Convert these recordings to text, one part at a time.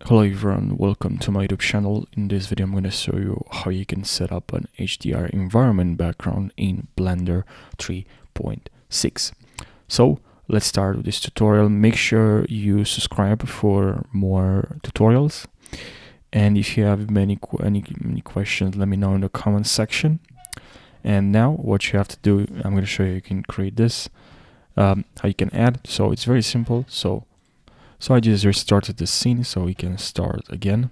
Hello everyone, welcome to my YouTube channel. In this video I'm going to show you how you can set up an HDR environment background in Blender 3.6. So let's start with this tutorial. Make sure you subscribe for more tutorials, and if you have any questions, let me know in the comment section. And now what you have to do, I'm going to show you can create this, how you can add. So it's very simple. So I just restarted the scene so we can start again.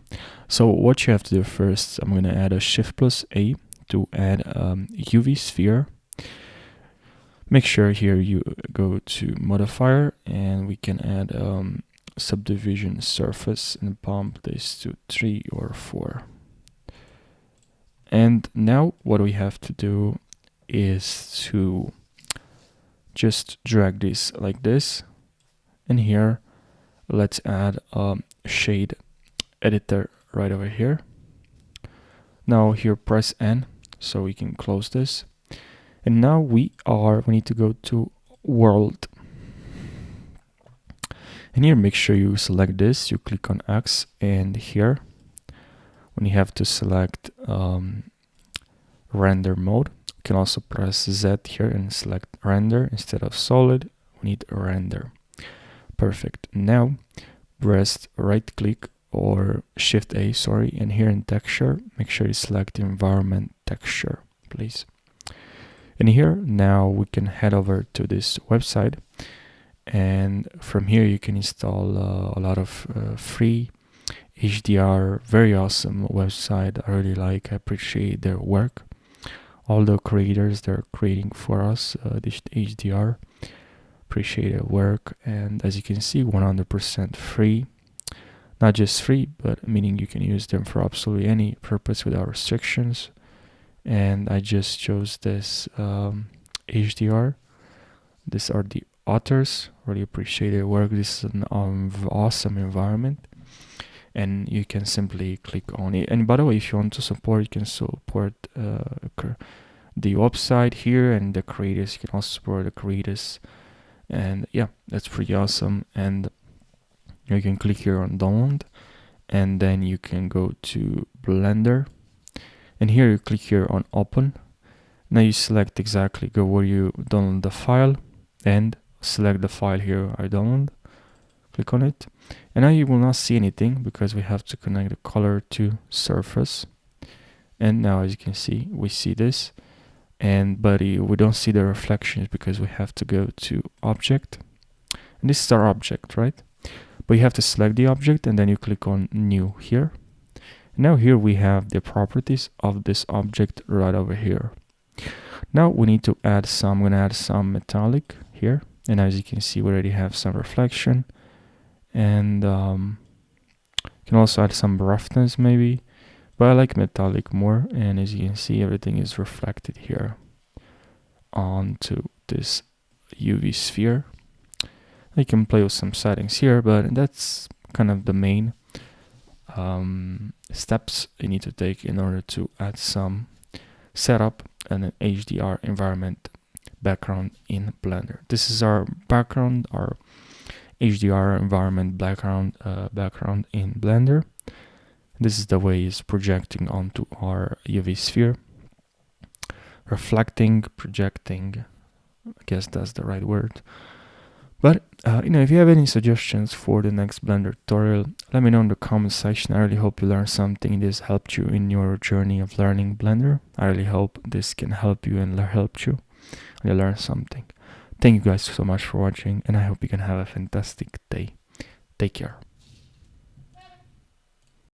So what you have to do first, I'm going to add a Shift+A to add UV sphere. Make sure here you go to modifier and we can add subdivision surface and bump this to 3 or 4. And now what we have to do is to just drag this like this, and here let's add a shade editor right over here. Now here press N so we can close this. And now we need to go to world. And here make sure you select this, you click on X, and here when you have to select render mode, you can also press Z here and select render instead of solid. We need render. Perfect. Now press right click or Shift+A, sorry, and here in texture make sure you select environment texture, please. And here now we can head over to this website, and from here you can install a lot of free HDR, very awesome website. I really like, I appreciate their work, all the creators they're creating for us, this HDR. Appreciate their work, and as you can see, 100% free. Not just free, but meaning you can use them for absolutely any purpose without restrictions. And I just chose this HDR. These are the authors. Really appreciate their work. This is an awesome environment, and you can simply click on it. And by the way, if you want to support, you can support the website here and the creators. You can also support the creators. And yeah, that's pretty awesome. And you can click here on download, and then you can go to Blender, and here you click here on open. Now you select exactly, go where you download the file and select the file here I download, click on it, and now you will not see anything because we have to connect the color to surface. And now as you can see, we see this, but we don't see the reflections because we have to go to object, and this is our object, right? But you have to select the object and then you click on new here. Now here we have the properties of this object right over here. Now we need to add some, I'm going to add some metallic here, and as you can see we already have some reflection, and you can also add some roughness maybe, but I like metallic more. And as you can see, everything is reflected here onto this UV sphere. You can play with some settings here, but that's kind of the main steps you need to take in order to add some setup and an HDR environment background in Blender. This is our background, our HDR environment background in Blender. This is the way it's projecting onto our UV sphere. Reflecting, projecting, I guess that's the right word. But if you have any suggestions for the next Blender tutorial, let me know in the comment section. I really hope you learned something. This helped you in your journey of learning Blender. I really hope this can help you and help you and you learn something. Thank you guys so much for watching, and I hope you can have a fantastic day. Take care.